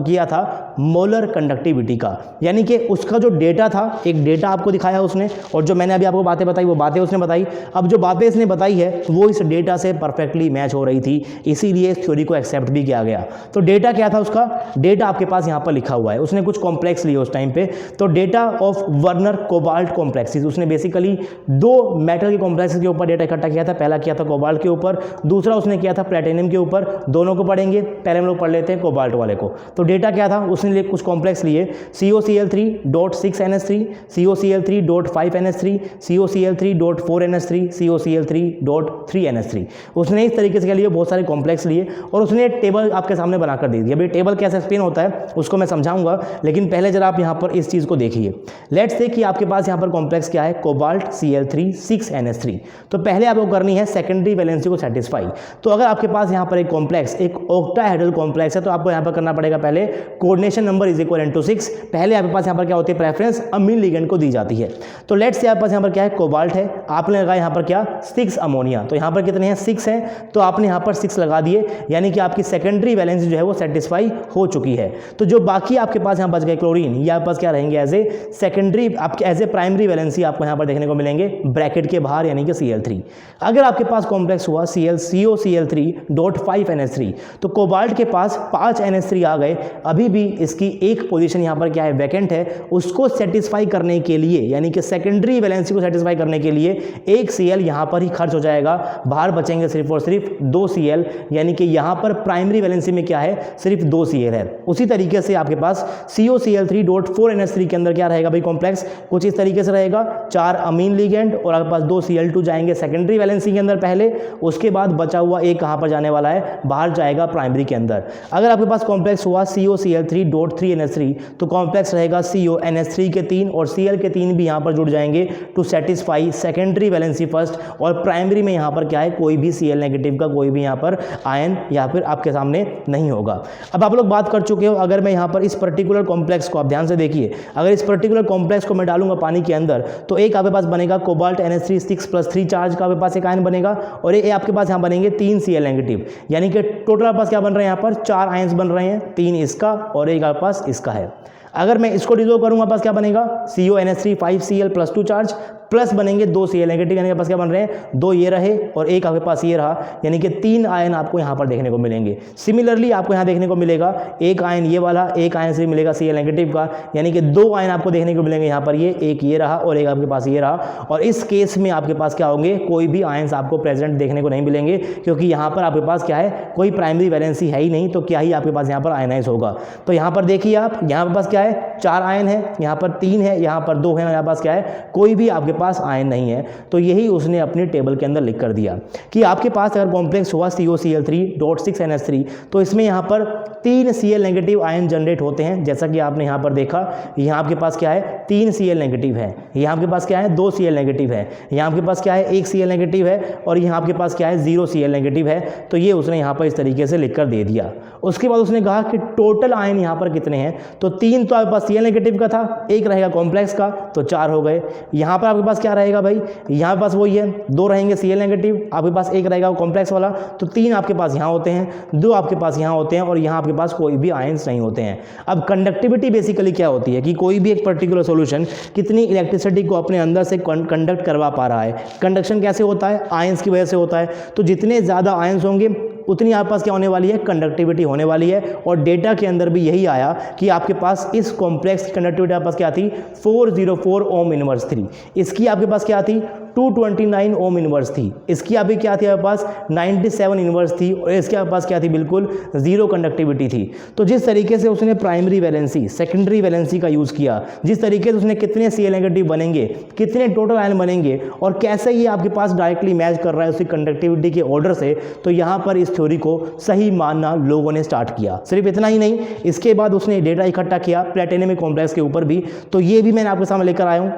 किया था मोलर कंडक्टिविटी का, यानी कि उसका जो डेटा था, एक डेटा आपको दिखाया उसने, और जो मैंने अभी आपको बातें बताई वो बातें उसने बताई। अब जो बातें इसने बताई है वो इस डेटा से परफेक्टली मैच हो रही थी, इसीलिए इस थ्योरी को एक्सेप्ट भी किया गया। तो डेटा क्या था उसका, डेटा आपके पास यहाँ पर लिखा हुआ है। उसने कुछ कॉम्प्लेक्स लिए उस टाइम पे, तो data of Werner cobalt complexes, उसने बेसिकली 2 मेटल के कॉम्प्लेक्सेस के ऊपर डेटा इकट्ठा किया था। पहला किया था कोबाल्ट के ऊपर, दूसरा उसने किया था प्लेटिनम के ऊपर। दोनों को पढ़ेंगे, पहले हम लोग पढ़ लेते हैं कोबाल्ट वाले को। तो डेटा क्या था, उसने कुछ कॉम्प्लेक्स लिए COCl3.6NH3, COCl3.5NH3, COCl3.4NH3, COCl3.3NH3। उसने इस तरीके से क्या लिए, बहुत सारे कॉम्प्लेक्स लिए और उसने एक टेबल आपके सामने बनाकर दे दिया। भाई टेबल कैसे एक्सप्लेन होता है उसको मैं समझाऊंगा, लेकिन पहले जरा आप यहाँ पर इस चीज़ को देखिए। लेट्स से कि आपके पास यहाँ पर कॉम्प्लेक्स क्या है, कोबाल्ट Cl3 6NH3। तो पहले आपको करनी है सेकेंडरी वैलेंसी को सेटिस्फाई। तो अगर आपके पास यहाँ पर एक कॉम्प्लेक्स, एक ऑक्टाहेड्रल कॉम्प्लेक्स है, तो आपको यहाँ पर करना पड़ेगा पहले coordination number is equal to 6। पहले आपके पास यहाँ पर क्या होती है, प्रेफरेंस अमीन लिगेंड को दी जाती है। तो लेट्स से आपके पास यहाँ पर क्या है, कोबाल्ट है, आपने लगाया यहाँ पर क्या 6 अमोनिया। तो यहाँ पर कितने हैं, 6 हैं, तो आपने यहाँ पर 6 लगा दिए, यानी कि आपकी सेकेंडरी वैलेंसी जो है वो सेटिस्फाई हो चुकी है। तो जो बाकी आपके पास यहाँ बच गए क्लोरीन, ये आपके पास क्या रहेंगे, एज ए सेकेंडरी, आपके एज ए प्राइमरी वैलेंसी आपको यहाँ पर देखने को मिलेंगे ब्रैकेट के बाहर, यानी कि Cl3। अगर आपके पास कॉम्प्लेक्स हुआ COCl3.5NH3, तो कोबाल्ट के पास 5 NH3 आ गए, अभी भी इसकी एक पोजीशन यहाँ पर क्या है, वैकेंट है। उसको सेटिस्फाई करने के लिए, यानी कि सेकेंडरी वैलेंसी को सेटिस्फाई करने के लिए एक Cl यहाँ पर ही खर्च हो जाएगा, बाहर बचेंगे सिर्फ और सिर्फ 2 Cl, यानी कि यहाँ पर प्राइमरी वैलेंसी में क्या है, सिर्फ 2 Cl है। उसी तरीके से आपके पास COCl3.4NH3 के अंदर क्या रहेगा भाई, कॉम्प्लेक्स कुछ इस तरीके से रहेगा, 4 अमीन लिगेंड और आपके पास 2 Cl2 जाएंगे सेकेंडरी वैलेंसी के अंदर पहले, उसके बाद बचा हुआ एक कहाँ पर जाने वाला है, बाहर जाएगा प्राइमरी के अंदर। अगर आपके पास कॉम्प्लेक्स हुआ COCl3.3NH3, तो कॉम्प्लेक्स रहेगा CONH3 के 3 और Cl के 3 भी यहाँ पर जुड़ जाएंगे to satisfy secondary valency first, और प्राइमरी में यहाँ पर क्या है, कोई भी Cl नेगेटिव का कोई भी यहाँ पर आयन या फिर आपके सामने नहीं होगा। अब आप लोग बात कर चुके हो, अगर मैं यहाँ पर इस पर्टिकुलर कॉम्प्लेक्स को, आप ध्यान से देखिए, अगर इस पर्टिकुलर कॉम्प्लेक्स को मैं डालूंगा पानी के अंदर, तो एक आपके पास बनेगा कोबाल्ट NH3 6+3 चार्ज का आपके पास एक आयन बनेगा, और ये आपके पास यहाँ बनेंगे 3 Cl नेगेटिव, यानी कि टोटल आपके पास क्या बन रहे हैं, यहाँ पर 4 आयन्स बन रहे हैं, 3 इसका और एक आपके पास इसका है। अगर मैं इसको डिसॉल्व करूंगा, पास क्या बनेगा, CONH3 5Cl+2 चार्ज प्लस बनेंगे 2 Cl नेगेटिव, यानी कि पास क्या बन रहे हैं, 2 ये रहे और एक आपके पास ये रहा, यानी कि 3 आयन आपको यहाँ पर देखने को मिलेंगे। सिमिलरली आपको यहाँ देखने को मिलेगा एक आयन ये वाला, एक आयन से मिलेगा Cl नेगेटिव का, यानी कि 2 आयन आपको देखने को मिलेंगे यहाँ पर, ये एक ये रहा और एक आपके पास ये रहा। और इस केस में आपके पास क्या होंगे, कोई भी आयन्स आपको प्रेजेंट देखने को नहीं मिलेंगे, क्योंकि यहाँ पर आपके पास क्या है, कोई प्राइमरी वैलेंसी है ही नहीं, तो क्या ही आपके पास यहाँ पर आयनाइज होगा। तो यहाँ पर देखिए आप, यहाँ पर पास क्या है, 4 आयन है, यहाँ पर 3 है, यहाँ पर 2 है, यहाँ पास क्या है, कोई भी आपके पास आयन नहीं है। तो यही उसने अपनी टेबल के अंदर लिख कर दिया कि आपके पास अगर कॉम्प्लेक्स हुआ COCl3.6NH3, तो इसमें यहाँ पर 3 Cl नेगेटिव आयन जनरेट होते हैं, जैसा कि आपने यहाँ पर देखा। यहाँ आपके पास क्या है, 3 Cl नेगेटिव है, यहाँ आपके पास क्या है, 2 Cl नेगेटिव है, यहाँ आपके पास क्या है, 1 Cl नेगेटिव है, और यहाँ आपके पास क्या है, 0 Cl नेगेटिव है। तो ये उसने यहाँ पर इस तरीके से लिख कर दे दिया। उसके बाद उसने कहा कि टोटल आयन यहाँ पर कितने हैं, तो 3 तो आपके पास Cl नेगेटिव का था, एक रहेगा कॉम्प्लेक्स का, तो 4 हो गए। यहाँ पर आपके पास क्या रहेगा भाई, यहाँ पास वही है, 2 रहेंगे Cl नेगेटिव, आपके पास एक रहेगा कॉम्प्लेक्स वाला, तो 3 आपके पास यहाँ होते हैं, 2 आपके पास यहाँ होते हैं, और यहाँ आपके पास कोई भी आयंस नहीं होते हैं। अब कंडक्टिविटी बेसिकली क्या होती है कि कोई भी एक पर्टिकुलर सॉल्यूशन कितनी इलेक्ट्रिसिटी को अपने अंदर से कंडक्ट करवा पा रहा है। कंडक्शन कैसे होता है, आयंस की वजह से होता है। तो जितने ज़्यादा आयंस होंगे उतनी आपके पास क्या होने वाली है, कंडक्टिविटी होने वाली है। और डेटा के अंदर भी यही आया कि आपके पास इस कॉम्प्लेक्स की कंडक्टिविटी आपके पास क्या थी, 404 ओम इनवर्स थी। इसकी आपके पास क्या थी, 229 ओम इनवर्स थी। इसकी अभी क्या थी आपके पास, 97 इनवर्स थी, और इसके आपके पास क्या थी, बिल्कुल 0 कंडक्टिविटी थी। तो जिस तरीके से उसने प्राइमरी वैलेंसी, सेकेंडरी वैलेंसी का यूज़ किया, जिस तरीके से उसने कितने Cl नेगेटिव बनेंगे, कितने टोटल आयन बनेंगे, और कैसे ये आपके पास डायरेक्टली मैच कर रहा है उसकी कंडक्टिविटी के ऑर्डर से, तो यहाँ पर इस थ्योरी को सही मानना लोगों ने स्टार्ट किया। सिर्फ इतना ही नहीं, इसके बाद उसने डेटा इकट्ठा किया प्लेटिनम कॉम्प्लेक्स के ऊपर भी। तो ये भी मैंने आपके सामने लेकर आया हूँ,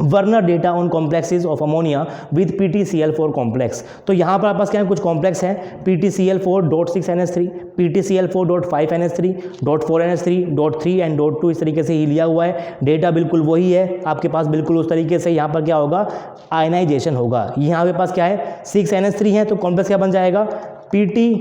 Werner data on complexes of ammonia with PtCl4 complex. तो यहाँ पर आपके पास क्या है, कुछ कॉम्प्लेक्स हैं, PtCl4.6NH3, PtCl4.5NH3, .4NH3, .3 एंड .2, इस तरीके से ही लिया हुआ है। डेटा बिल्कुल वही है आपके पास, बिल्कुल उस तरीके से यहाँ पर क्या होगा, आयनाइजेशन होगा। यहाँ पे पास क्या है, 6NH3 है, तो कॉम्प्लेक्स क्या बन जाएगा, Pt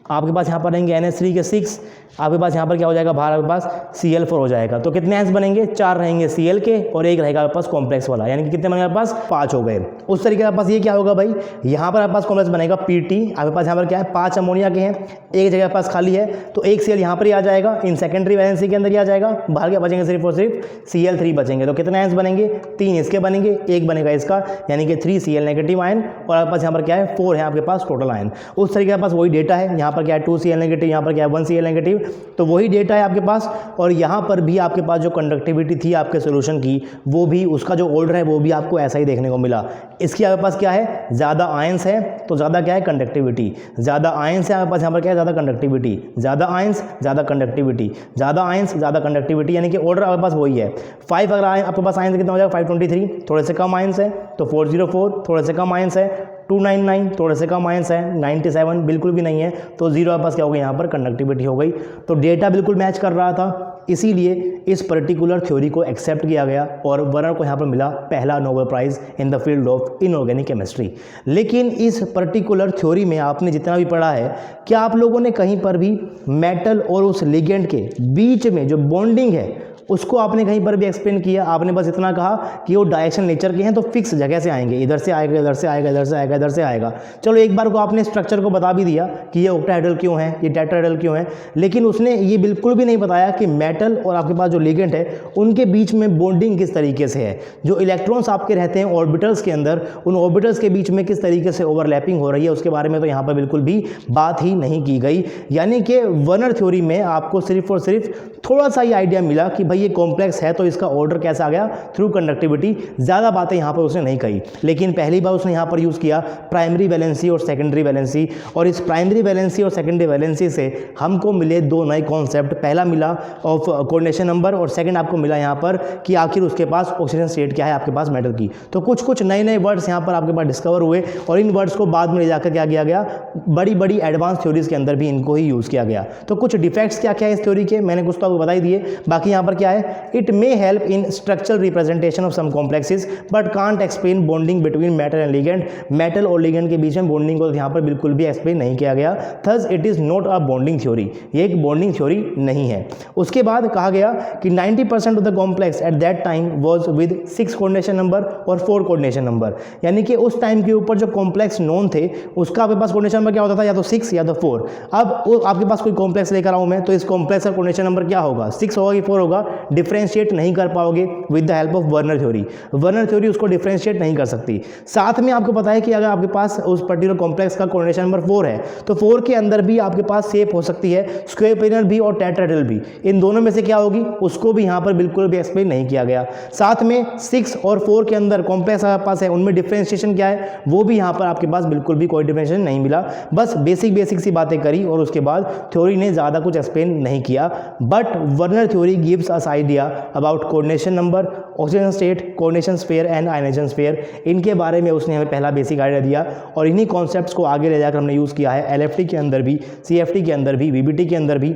आपके पास यहाँ पर रहेंगे NH3 के 6, आपके पास यहाँ पर क्या हो जाएगा, बाहर आपके पास Cl4 हो जाएगा। तो कितने आयंस बनेंगे, 4 रहेंगे Cl के और एक रहेगा आपके पास कॉम्प्लेक्स वाला, यानी कि कितने बनेंगे आपके पास, 5 हो गए। उस तरीके से आपके पास ये क्या होगा भाई, यहाँ पर आपके पास कॉम्प्लेक्स बनेगा Pt, आपके पास यहाँ पर क्या है, 5 अमोनिया के हैं, एक जगह पास खाली है, तो एक Cl यहाँ पर ही आ जाएगा, इन सेकेंडरी वैलेंसी के अंदर ही आ जाएगा, बाहर क्या बचेंगे, सिर्फ और सिर्फ Cl3 बचेंगे। तो कितने आयंस बनेंगे, 3 इसके बनेंगे, एक बनेगा इसका, यानी कि 3 Cl नेगेटिव आयन, और आपके पास यहाँ पर क्या है, 4 है आपके पास टोटल आयन। उस तरीके के पास वही डेटा है, यहाँ पर क्या है 2Cl नेगेटिव, यहाँ पर क्या है 1Cl नेगेटिव, तो वही डेटा है आपके पास। और यहाँ पर भी आपके पास जो कंडक्टिविटी थी आपके सोल्यूशन की, वो भी उसका जो ऑर्डर है वो भी आपको ऐसा ही देखने को मिला। इसकी आपके पास क्या है, ज़्यादा आयंस है तो ज़्यादा क्या है कंडक्टिविटी, ज़्यादा आयंस है आपके पास, यहाँ पर क्या है ज़्यादा कंडक्टिविटी, ज़्यादा आयंस ज़्यादा कंडक्टिविटी, ज़्यादा आयंस ज़्यादा कंडक्टिविटी, यानी कि ऑर्डर आपके पास वही है। 5 अगर आपके पास आयंस कितना हो जाएगा 523, थोड़े से कम आयंस है तो 404, थोड़े से कम आयंस है 299, थोड़े से कम आयंस है 97, बिल्कुल भी नहीं है तो 0 आपके पास क्या हो गई, यहाँ पर कंडक्टिविटी हो गई। तो डेटा बिल्कुल मैच कर रहा था, इसीलिए इस पर्टिकुलर थ्योरी को एक्सेप्ट किया गया और वर्नर को यहाँ पर मिला पहला Nobel prize in the field of inorganic chemistry. लेकिन इस पर्टिकुलर थ्योरी में आपने जितना भी पढ़ा है, क्या आप लोगों ने कहीं पर भी मेटल और उस लिगेंड के बीच में जो बॉन्डिंग है उसको आपने कहीं पर भी एक्सप्लेन किया? आपने बस इतना कहा कि वो डायरेक्शन नेचर के हैं तो फिक्स जगह से आएंगे, इधर से आएगा, इधर से आएगा, इधर से आएगा, इधर से आएगा। चलो एक बार को आपने स्ट्रक्चर को बता भी दिया कि ये ऑक्टाहेड्रल क्यों है, ये टेट्राहेड्रल क्यों है, लेकिन उसने ये बिल्कुल भी नहीं बताया कि मेटल और आपके पास जो लिगेंड है उनके बीच में बॉन्डिंग किस तरीके से है, जो इलेक्ट्रॉन्स आपके रहते हैं ऑर्बिटल्स के अंदर, उन ऑर्बिटल्स के बीच में किस तरीके से ओवरलैपिंग हो रही है, उसके बारे में तो यहाँ पर बिल्कुल भी बात ही नहीं की गई। यानी कि वर्नर थ्योरी में आपको सिर्फ और सिर्फ थोड़ा सा ही आइडिया मिला कि भाई ये कॉम्प्लेक्स है तो इसका ऑर्डर कैसा आ गया, थ्रू कंडक्टिविटी। ज़्यादा बातें यहाँ पर उसने नहीं कही, लेकिन पहली बार उसने यहाँ पर यूज़ किया प्राइमरी वैलेंसी और सेकेंडरी वैलेंसी, और इस प्राइमरी वैलेंसी और सेकेंडरी वैलेंसी से हमको मिले दो नए कॉन्सेप्ट। पहला मिला ऑफ कोऑर्डिनेशन नंबर और सेकंड आपको मिला यहाँ पर कि आखिर उसके पास ऑक्सीजन स्टेट क्या है आपके पास मेटल की। तो कुछ कुछ नए नए वर्ड्स यहाँ पर आपके पास डिस्कवर हुए और इन वर्ड्स को बाद में ले जाकर क्या किया गया, बड़ी बड़ी एडवांस थ्योरीज के अंदर भी इनको ही यूज़ किया गया। तो कुछ डिफेक्ट्स क्या क्या है इस थ्योरी के, मैंने कुछ तो आपको बता ही दिए। बाकी यहाँ पर क्या है, it may help in structural representation of some complexes but can't explain bonding between metal and ligand. Metal और लिगेंड के बीच में बॉन्डिंग को यहाँ पर बिल्कुल भी एक्सप्लेन नहीं किया गया। Thus it is not a bonding theory, ये एक बॉन्डिंग थ्योरी नहीं है। उसके बाद कहा गया कि 90% of the complex at that time was with 6 coordination number और 4 कोऑर्डिनेशन नंबर, यानी कि उस टाइम के ऊपर जो कॉम्प्लेक्स नोन थे उसका आपके पास कोऑर्डिनेशन नंबर क्या होता था, या तो 6 या तो 4। अब आपके पास कोई कॉम्प्लेक्स लेकर आऊँ मैं तो इस कॉम्प्लेक्स का कोऑर्डिनेशन नंबर क्या होगा, 6 होगा कि 4 होगा, डिफरेंशिएट नहीं कर पाओगे with the help of Werner theory. Werner theory उसको डिफरेंशिएट नहीं कर सकती। साथ में आपको पता है कि अगर आपके पास उस पर्टिकुलर कॉम्प्लेक्स का कोऑर्डिनेशन नंबर 4 है तो 4 के अंदर भी आपके पास शेप हो सकती है स्क्वायर प्लेनर भी और टेट्राहेड्रल भी, इन दोनों में से क्या होगी उसको भी यहाँ पर बिल्कुल भी एक्सप्लेन नहीं किया गया। साथ में 6 और 4 के अंदर कॉम्प्लेक्स आपके पास है, उनमें डिफरेंशिएशन क्या है वो भी यहाँ पर आपके पास बिल्कुल भी कोई डिफरेंशिएशन नहीं मिला। बस बेसिक सी बातें करी और उसके बाद थ्योरी ने ज़्यादा कुछ एक्सप्लेन नहीं किया। But Werner theory gives us idea about coordination number, oxygen state, coordination sphere and ionization sphere. इनके बारे में उसने हमें पहला बेसिक आइडिया दिया और इन्हीं कॉन्सेप्ट्स को आगे ले जाकर हमने यूज़ किया है एलएफटी के अंदर भी, सीएफटी के अंदर भी, वीबीटी के अंदर भी,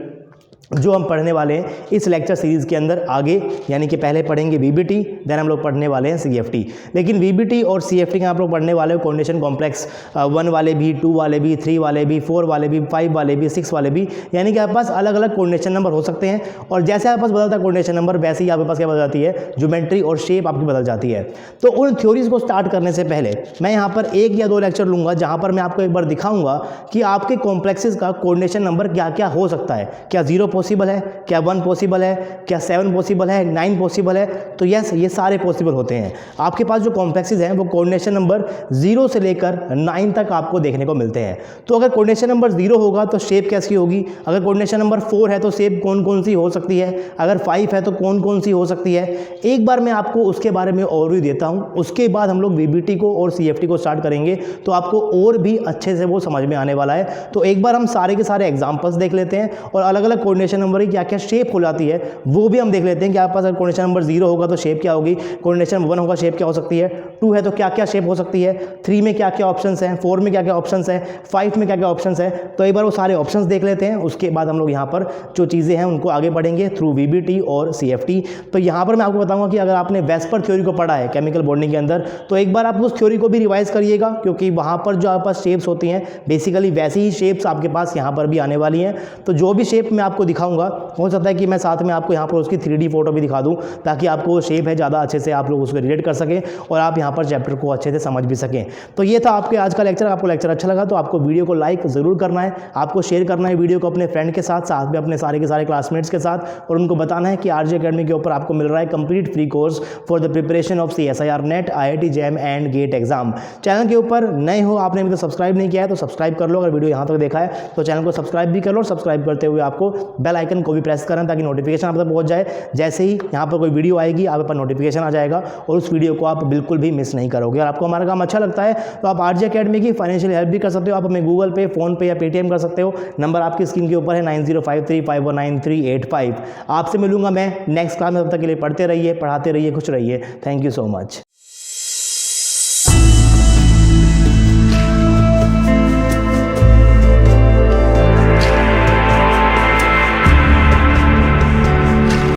जो हम पढ़ने वाले हैं इस लेक्चर सीरीज़ के अंदर आगे। यानी कि पहले पढ़ेंगे वीबीटी, देन हम लोग पढ़ने वाले हैं सीएफटी। लेकिन वीबीटी और सीएफटी का आप लोग पढ़ने वाले हो कोऑर्डिनेशन कॉम्प्लेक्स 1 वाले भी, 2 वाले भी, 3 वाले भी, 4 वाले भी, 5 वाले भी, 6 वाले भी, यानी कि आपके पास अलग अलग कोऑर्डिनेशन नंबर हो सकते हैं। और जैसे आपके पास बदलता है कोऑर्डिनेशन नंबर वैसे ही आपके पास क्या बदल जाती है, ज्योमेट्री और शेप आपकी बदल जाती है। तो उन थ्योरीज को स्टार्ट करने से पहले मैं यहाँ पर 1 या 2 लेक्चर लूँगा जहाँ पर मैं आपको एक बार दिखाऊंगा कि आपके कॉम्प्लेक्सेस का कोऑर्डिनेशन नंबर क्या क्या हो सकता है। क्या 0 पॉसिबल है, क्या 1 पॉसिबल है, क्या 7 पॉसिबल है, 9 पॉसिबल है। तो यस, ये सारे पॉसिबल होते हैं। आपके पास जो कॉम्प्लेक्सेस हैं वो कोऑर्डिनेशन नंबर 0 से लेकर 9 तक आपको देखने को मिलते हैं। तो अगर कोऑर्डिनेशन नंबर 0 होगा तो शेप कैसी होगी, अगर कोऑर्डिनेशन नंबर 4 है तो शेप कौन कौन सी हो सकती है, अगर 5 है तो कौन कौन सी हो सकती है। एक बार मैं आपको उसके बारे में ओवरव्यू देता हूँ, उसके बाद हम लोग वीबीटी को और सीएफटी को स्टार्ट करेंगे तो आपको और भी अच्छे से वो समझ में आने वाला है। तो एक बार हम सारे के सारे एग्जाम्पल्स देख लेते हैं और अलग अलग कोऑर्डिनेशन नंबर की क्या क्या शेप हो जाती है वो भी हम देख लेते हैं कि आपके पास अगर कोऑर्डिनेशन नंबर 0 होगा तो शेप क्या होगी, कोऑर्डिनेशन 1 होगा शेप क्या हो सकती है, 2 है तो क्या क्या शेप हो सकती है, 3 में क्या क्या ऑप्शंस हैं, 4 में क्या क्या ऑप्शंस हैं, 5 में क्या क्या ऑप्शंस हैं। तो एक बार वो सारे ऑप्शंस देख लेते हैं, उसके बाद हम लोग यहाँ पर जो चीज़ें हैं उनको आगे बढ़ेंगे थ्रू वीबीटी और सीएफटी। तो यहाँ पर मैं आपको बताऊंगा कि अगर आपने वेस्पर थ्योरी को पढ़ा है केमिकल बॉन्डिंग के अंदर तो एक बार आप उस थ्योरी को भी रिवाइज करिएगा, क्योंकि वहाँ पर जो आपके पास शेप्स होती हैं बेसिकली वैसी ही शेप्स आपके पास यहाँ पर भी आने वाली हैं। तो जो भी शेप मैं आपको दिखाऊंगा। हो सकता है कि मैं साथ में आपको यहाँ पर उसकी 3D फोटो भी दिखा दूँ, ताकि आपको वो शेप है ज़्यादा अच्छे से आप लोग उसको रिलेट कर सकें और आप यहाँ पर चैप्टर को अच्छे से समझ भी सकें। तो ये था आपके आज का लेक्चर। आपको लेक्चर अच्छा लगा तो आपको वीडियो को लाइक ज़रूर करना है, आपको शेयर करना है वीडियो को अपने फ्रेंड के साथ, साथ में अपने सारे के सारे क्लासमेट्स के साथ, और उनको बताना है कि आरजे अकेडमी के ऊपर आपको मिल रहा है complete free course for the preparation of CSIR NET, IIT JAM and GATE exam. Channel के ऊपर नए हो, आपने अभी तक सब्सक्राइब नहीं किया है तो सब्सक्राइब कर लो। अगर वीडियो यहाँ तक देखा है तो चैनल को सब्सक्राइब भी कर लो, और सब्सक्राइब करते हुए आपको बेल आइकन को भी प्रेस करना ताकि नोटिफिकेशन आप तक पहुँच जाए। जैसे ही यहाँ पर कोई वीडियो आएगी आप पर नोटिफिकेशन आ जाएगा और उस वीडियो को आप बिल्कुल भी मिस नहीं करोगे। और आपको हमारा काम अच्छा लगता है तो आप आरजे अकेडमी की फाइनेंशियल हेल्प भी कर सकते हो। आप हमें गूगल पे, फोन पे या पेटीएम कर सकते हो। नंबर आपकी स्क्रीन के ऊपर है 9053519385। आपसे मिलूंगा मैं नेक्स्ट क्लास में। तब तक के लिए पढ़ते रहिए, पढ़ाते रहिए, खुश रहिए। Thank you so much.